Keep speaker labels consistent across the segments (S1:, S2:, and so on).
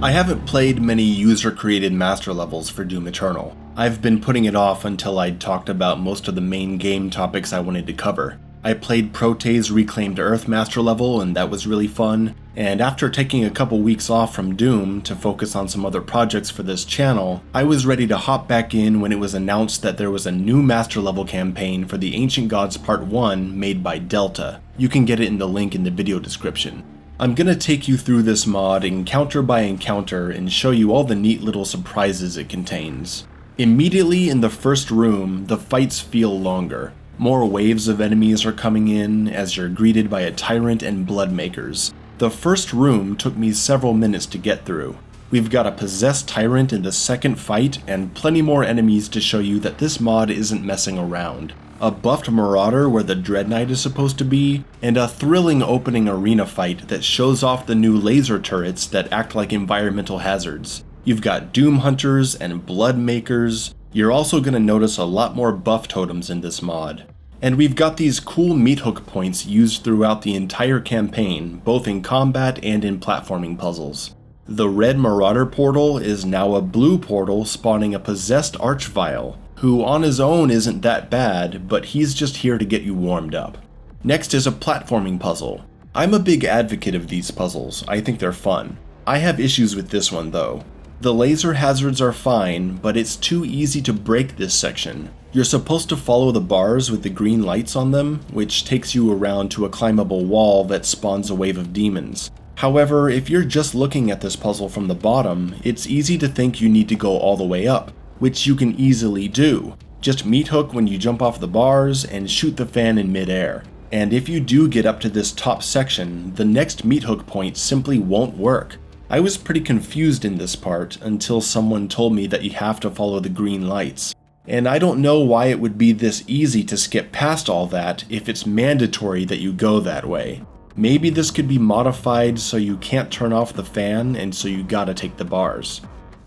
S1: I haven't played many user-created master levels for Doom Eternal. I've been putting it off until I'd talked about most of the main game topics I wanted to cover. I played Prote's Reclaimed Earth master level, and that was really fun, and after taking a couple weeks off from Doom to focus on some other projects for this channel, I was ready to hop back in when it was announced that there was a new master level campaign for the Ancient Gods Part 1 made by Delta. You can get it in the link in the video description. I'm gonna take you through this mod encounter by encounter and show you all the neat little surprises it contains. Immediately in the first room, the fights feel longer. More waves of enemies are coming in as you're greeted by a tyrant and bloodmakers. The first room took me several minutes to get through. We've got a possessed tyrant in the second fight and plenty more enemies to show you that this mod isn't messing around. A buffed marauder where the Dread Knight is supposed to be, and a thrilling opening arena fight that shows off the new laser turrets that act like environmental hazards. You've got Doom Hunters and Blood Makers. You're also going to notice a lot more buff totems in this mod. And we've got these cool meat hook points used throughout the entire campaign, both in combat and in platforming puzzles. The red Marauder portal is now a blue portal spawning a possessed Archvile, who on his own isn't that bad, but he's just here to get you warmed up. Next is a platforming puzzle. I'm a big advocate of these puzzles, I think they're fun. I have issues with this one though. The laser hazards are fine, but it's too easy to break this section. You're supposed to follow the bars with the green lights on them, which takes you around to a climbable wall that spawns a wave of demons. However, if you're just looking at this puzzle from the bottom, it's easy to think you need to go all the way up, which you can easily do. Just meat hook when you jump off the bars and shoot the fan in midair. And if you do get up to this top section, the next meat hook point simply won't work. I was pretty confused in this part until someone told me that you have to follow the green lights. And I don't know why it would be this easy to skip past all that if it's mandatory that you go that way. Maybe this could be modified so you can't turn off the fan and so you gotta take the bars.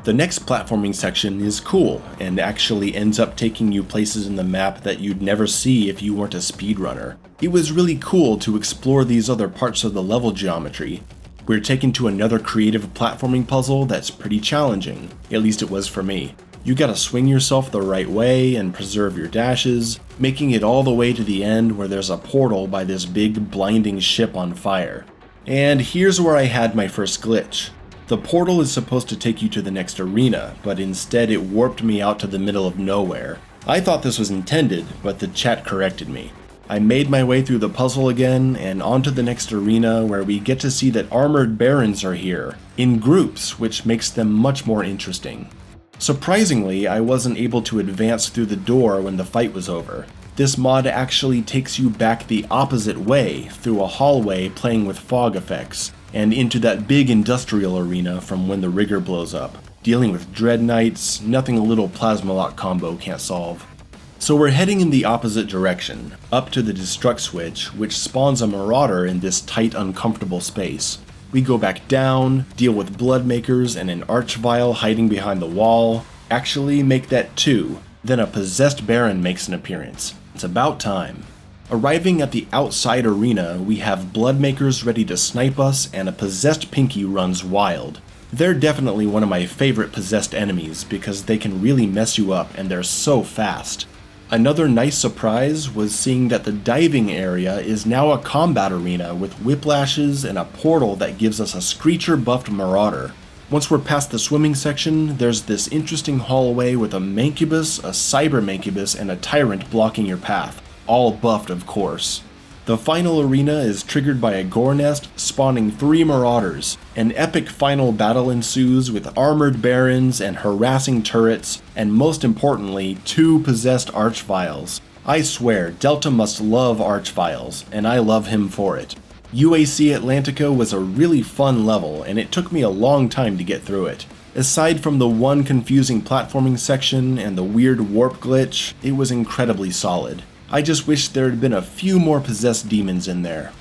S1: The next platforming section is cool and actually ends up taking you places in the map that you'd never see if you weren't a speedrunner. It was really cool to explore these other parts of the level geometry. We're taken to another creative platforming puzzle that's pretty challenging, at least it was for me. You gotta swing yourself the right way and preserve your dashes, making it all the way to the end where there's a portal by this big blinding ship on fire. And here's where I had my first glitch. The portal is supposed to take you to the next arena, but instead it warped me out to the middle of nowhere. I thought this was intended, but the chat corrected me. I made my way through the puzzle again and onto the next arena where we get to see that armored barons are here, in groups, which makes them much more interesting. Surprisingly, I wasn't able to advance through the door when the fight was over. This mod actually takes you back the opposite way, through a hallway playing with fog effects, and into that big industrial arena from when the rigger blows up, dealing with Dread Knights, nothing a little plasma lock combo can't solve. So we're heading in the opposite direction, up to the destruct switch, which spawns a marauder in this tight, uncomfortable space. We go back down, deal with bloodmakers and an Archvile hiding behind the wall, actually make that 2, then a possessed baron makes an appearance. It's about time. Arriving at the outside arena, we have bloodmakers ready to snipe us and a possessed Pinky runs wild. They're definitely one of my favorite possessed enemies because they can really mess you up and they're so fast. Another nice surprise was seeing that the diving area is now a combat arena with whiplashes and a portal that gives us a Screecher buffed marauder. Once we're past the swimming section, there's this interesting hallway with a Mancubus, a Cyber Mancubus, and a Tyrant blocking your path. All buffed, of course. The final arena is triggered by a gore nest, spawning 3 marauders. An epic final battle ensues with armored barons and harassing turrets, and most importantly, 2 possessed Archviles. I swear, Delta must love Archviles, and I love him for it. UAC Atlantica was a really fun level, and it took me a long time to get through it. Aside from the one confusing platforming section and the weird warp glitch, it was incredibly solid. I just wish there had been a few more possessed demons in there.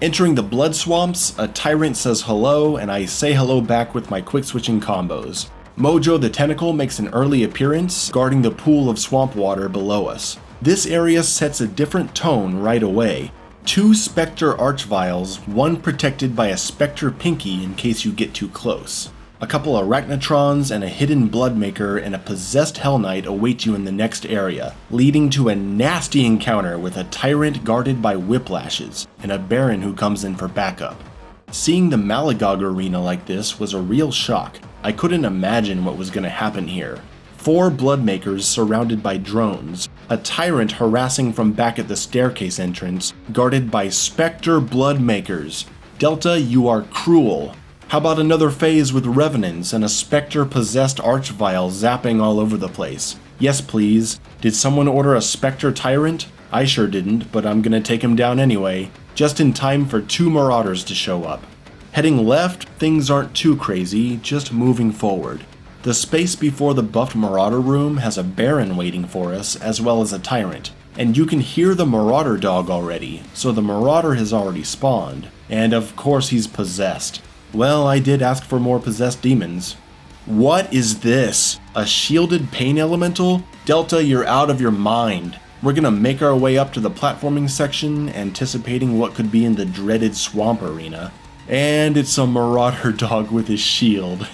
S1: Entering the blood swamps, a tyrant says hello, and I say hello back with my quick switching combos. Mojo the Tentacle makes an early appearance, guarding the pool of swamp water below us. This area sets a different tone right away. 2 Spectre Archviles, one protected by a Spectre Pinky in case you get too close. A couple arachnotrons and a hidden bloodmaker and a possessed Hell Knight await you in the next area, leading to a nasty encounter with a tyrant guarded by whiplashes and a baron who comes in for backup. Seeing the Malagog arena like this was a real shock. I couldn't imagine what was going to happen here. 4 bloodmakers surrounded by drones, a tyrant harassing from back at the staircase entrance, guarded by Spectre bloodmakers. Delta, you are cruel. How about another phase with revenants and a Spectre-possessed archvile zapping all over the place? Yes, please. Did someone order a Spectre tyrant? I sure didn't, but I'm gonna take him down anyway, just in time for 2 marauders to show up. Heading left, things aren't too crazy, just moving forward. The space before the buffed marauder room has a baron waiting for us, as well as a tyrant. And you can hear the marauder dog already, so the marauder has already spawned. And of course he's possessed. Well, I did ask for more possessed demons. What is this? A shielded pain elemental? Delta, you're out of your mind. We're gonna make our way up to the platforming section, anticipating what could be in the dreaded swamp arena. And it's a marauder dog with his shield.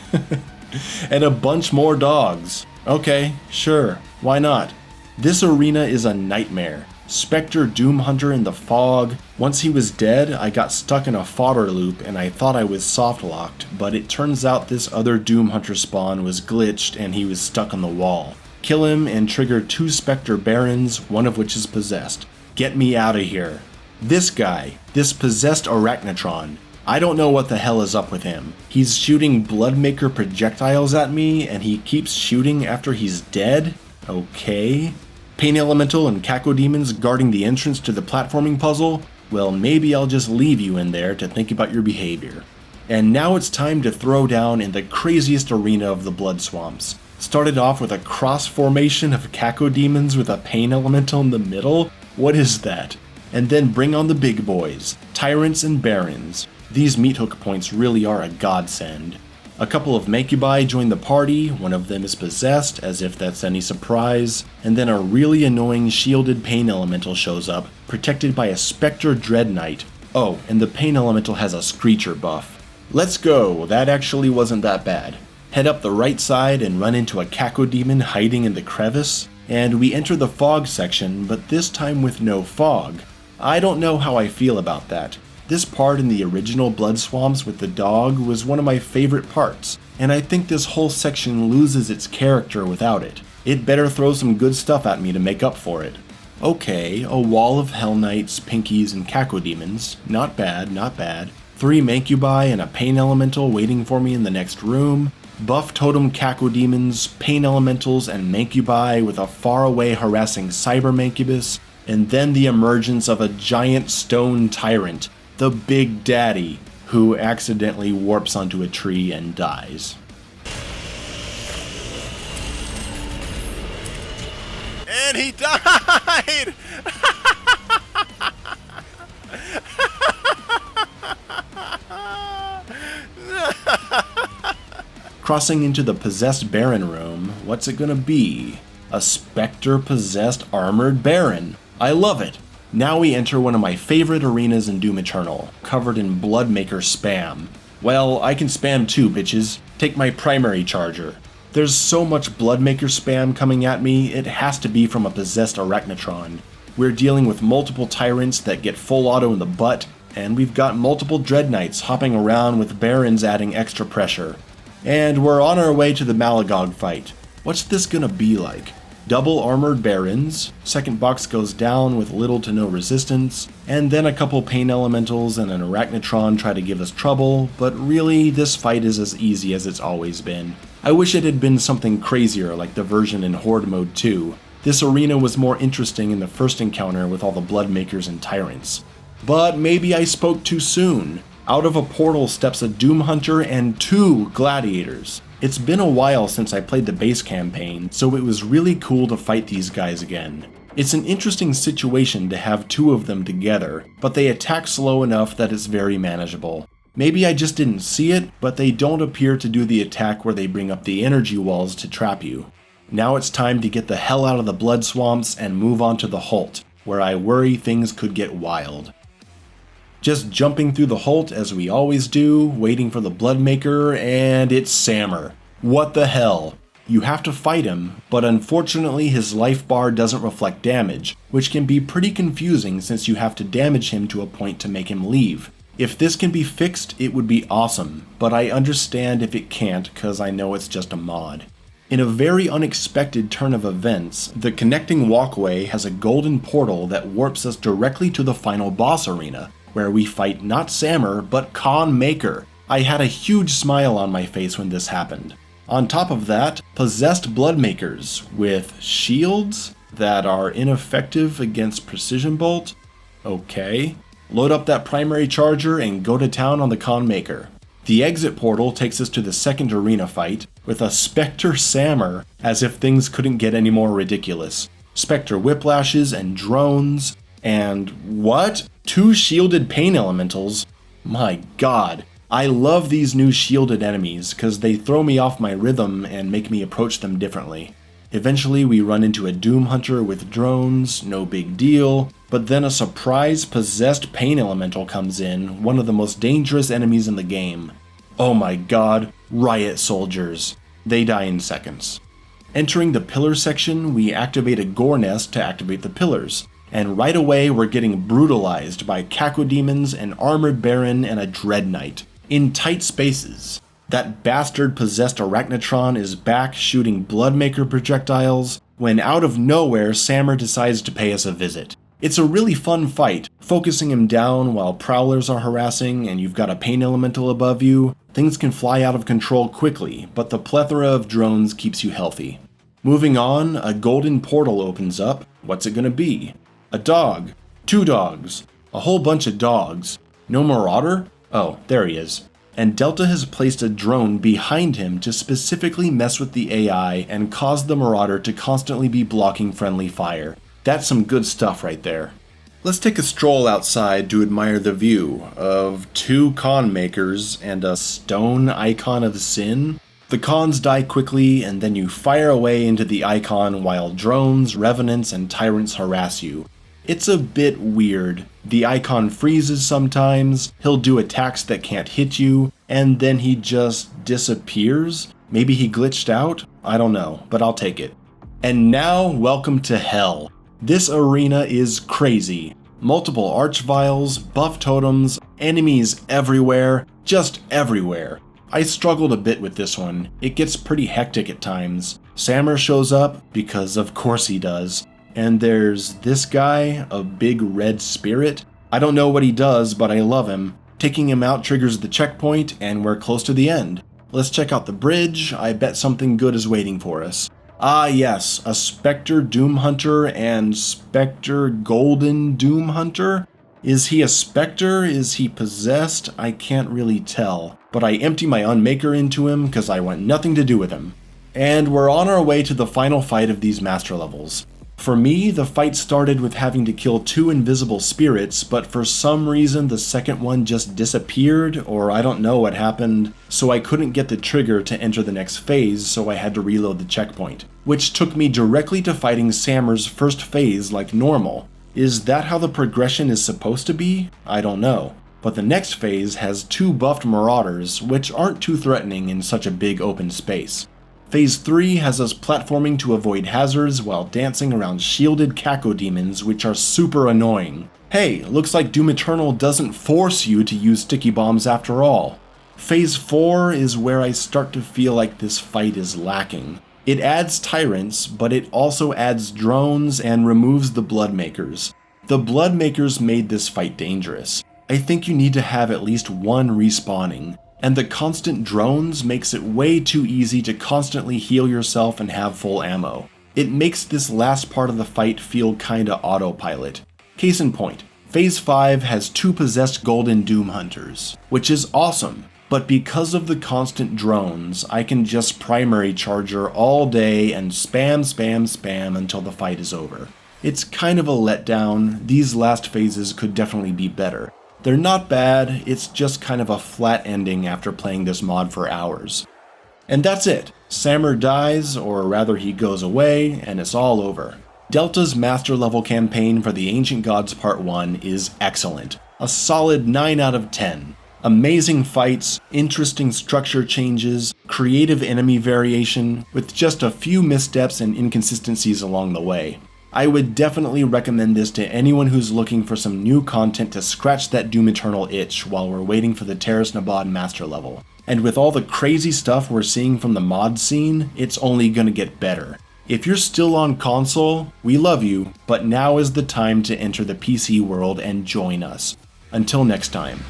S1: And a bunch more dogs. Okay, sure, why not? This arena is a nightmare. Spectre Doomhunter in the fog. Once he was dead, I got stuck in a fodder loop and I thought I was soft-locked, but it turns out this other Doomhunter spawn was glitched and he was stuck on the wall. Kill him and trigger 2 Spectre Barons, one of which is possessed. Get me out of here. This guy, this possessed Arachnotron, I don't know what the hell is up with him. He's shooting Bloodmaker projectiles at me and he keeps shooting after he's dead? Okay. Pain Elemental and Cacodemons guarding the entrance to the platforming puzzle? Well, maybe I'll just leave you in there to think about your behavior. And now it's time to throw down in the craziest arena of the Blood Swamps. Started off with a cross formation of Cacodemons with a Pain Elemental in the middle? What is that? And then bring on the big boys, Tyrants and Barons. These meat hook points really are a godsend. A couple of Mancubi join the party, one of them is possessed, as if that's any surprise, and then a really annoying shielded Pain Elemental shows up, protected by a Spectre Dread Knight. Oh, and the Pain Elemental has a Screecher buff. Let's go, that actually wasn't that bad. Head up the right side and run into a Cacodemon hiding in the crevice, and we enter the fog section, but this time with no fog. I don't know how I feel about that. This part in the original Blood Swamps with the dog was one of my favorite parts, and I think this whole section loses its character without it. It better throw some good stuff at me to make up for it. Okay, a wall of Hell Knights, Pinkies, and Cacodemons. Not bad, not bad. 3 Mancubi and a Pain Elemental waiting for me in the next room. Buff Totem Cacodemons, Pain Elementals, and Mancubi with a faraway harassing Cyber Mancubus, and then the emergence of a giant stone tyrant, the Big Daddy, who accidentally warps onto a tree and dies.
S2: And he died!
S1: Crossing into the possessed Baron room, what's it gonna be? A Spectre-possessed armored Baron. I love it! Now we enter one of my favorite arenas in Doom Eternal, covered in Bloodmaker spam. Well, I can spam too, bitches. Take my primary charger. There's so much Bloodmaker spam coming at me, it has to be from a possessed Arachnotron. We're dealing with multiple tyrants that get full auto in the butt, and we've got multiple Dread Knights hopping around with Barons adding extra pressure. And we're on our way to the Malagog fight. What's this gonna be like? Double armored Barons, second box goes down with little to no resistance, and then a couple Pain Elementals and an Arachnotron try to give us trouble, but really this fight is as easy as it's always been. I wish it had been something crazier like the version in Horde Mode 2. This arena was more interesting in the first encounter with all the Bloodmakers and Tyrants. But maybe I spoke too soon. Out of a portal steps a Doomhunter and 2 Gladiators. It's been a while since I played the base campaign, so it was really cool to fight these guys again. It's an interesting situation to have 2 of them together, but they attack slow enough that it's very manageable. Maybe I just didn't see it, but they don't appear to do the attack where they bring up the energy walls to trap you. Now it's time to get the hell out of the Blood Swamps and move on to the Holt, where I worry things could get wild. Just jumping through the Holt as we always do, waiting for the Bloodmaker, and it's Sammer. What the hell? You have to fight him, but unfortunately his life bar doesn't reflect damage, which can be pretty confusing since you have to damage him to a point to make him leave. If this can be fixed, it would be awesome, but I understand if it can't cause I know it's just a mod. In a very unexpected turn of events, the connecting walkway has a golden portal that warps us directly to the final boss arena, where we fight not Sammer, but Khan Maker. I had a huge smile on my face when this happened. On top of that, possessed Bloodmakers with shields that are ineffective against Precision Bolt? Okay. Load up that primary charger and go to town on the Khan Maker. The exit portal takes us to the second arena fight, with a Spectre Sammer, as if things couldn't get any more ridiculous. Spectre whiplashes and drones, and what? 2 shielded pain elementals? My god. I love these new shielded enemies, cause they throw me off my rhythm and make me approach them differently. Eventually we run into a Doom Hunter with drones, no big deal, but then a surprise possessed pain elemental comes in, one of the most dangerous enemies in the game. Oh my god, riot soldiers. They die in seconds. Entering the pillar section, we activate a gore nest to activate the pillars, and right away we're getting brutalized by cacodemons, an armored baron, and a dread knight, in tight spaces. That bastard possessed Arachnotron is back shooting Bloodmaker projectiles, when out of nowhere Sammer decides to pay us a visit. It's a really fun fight, focusing him down while prowlers are harassing and you've got a pain elemental above you. Things can fly out of control quickly, but the plethora of drones keeps you healthy. Moving on, a golden portal opens up. What's it gonna be? A dog. 2 dogs. A whole bunch of dogs. No Marauder? Oh, there he is. And Delta has placed a drone behind him to specifically mess with the AI and cause the Marauder to constantly be blocking friendly fire. That's some good stuff right there. Let's take a stroll outside to admire the view of 2 Khan Makers and a stone icon of sin. The Khans die quickly and then you fire away into the icon while drones, revenants, and tyrants harass you. It's a bit weird. The icon freezes sometimes, he'll do attacks that can't hit you, and then he just disappears? Maybe he glitched out? I don't know, but I'll take it. And now, welcome to hell. This arena is crazy. Multiple archviles, buff totems, enemies everywhere, just everywhere. I struggled a bit with this one. It gets pretty hectic at times. Sammer shows up, because of course he does. And there's this guy, a big red spirit. I don't know what he does, but I love him. Taking him out triggers the checkpoint, and we're close to the end. Let's check out the bridge. I bet something good is waiting for us. Ah yes, a Spectre Doom Hunter and Spectre Golden Doom Hunter? Is he a Spectre? Is he possessed? I can't really tell. But I empty my Unmaker into him because I want nothing to do with him. And we're on our way to the final fight of these master levels. For me, the fight started with having to kill 2 invisible spirits, but for some reason the second one just disappeared, or I don't know what happened, so I couldn't get the trigger to enter the next phase, so I had to reload the checkpoint, which took me directly to fighting Sammer's first phase like normal. Is that how the progression is supposed to be? I don't know. But the next phase has 2 buffed Marauders, which aren't too threatening in such a big open space. Phase 3 has us platforming to avoid hazards while dancing around shielded cacodemons, which are super annoying. Hey, looks like Doom Eternal doesn't force you to use sticky bombs after all. Phase 4 is where I start to feel like this fight is lacking. It adds tyrants, but it also adds drones and removes the Bloodmakers. The Bloodmakers made this fight dangerous. I think you need to have at least 1 respawning. And the constant drones makes it way too easy to constantly heal yourself and have full ammo. It makes this last part of the fight feel kinda autopilot. Case in point, Phase 5 has 2 possessed Golden Doom Hunters, which is awesome, but because of the constant drones, I can just primary charger all day and spam until the fight is over. It's kind of a letdown. These last phases could definitely be better. They're not bad, it's just kind of a flat ending after playing this mod for hours. And that's it. Sammer dies, or rather he goes away, and it's all over. Delta's Master Level campaign for the Ancient Gods Part 1 is excellent. A solid 9 out of 10. Amazing fights, interesting structure changes, creative enemy variation, with just a few missteps and inconsistencies along the way. I would definitely recommend this to anyone who's looking for some new content to scratch that Doom Eternal itch while we're waiting for the Terrace Nabad Master level. And with all the crazy stuff we're seeing from the mod scene, it's only gonna get better. If you're still on console, we love you, but now is the time to enter the PC world and join us. Until next time.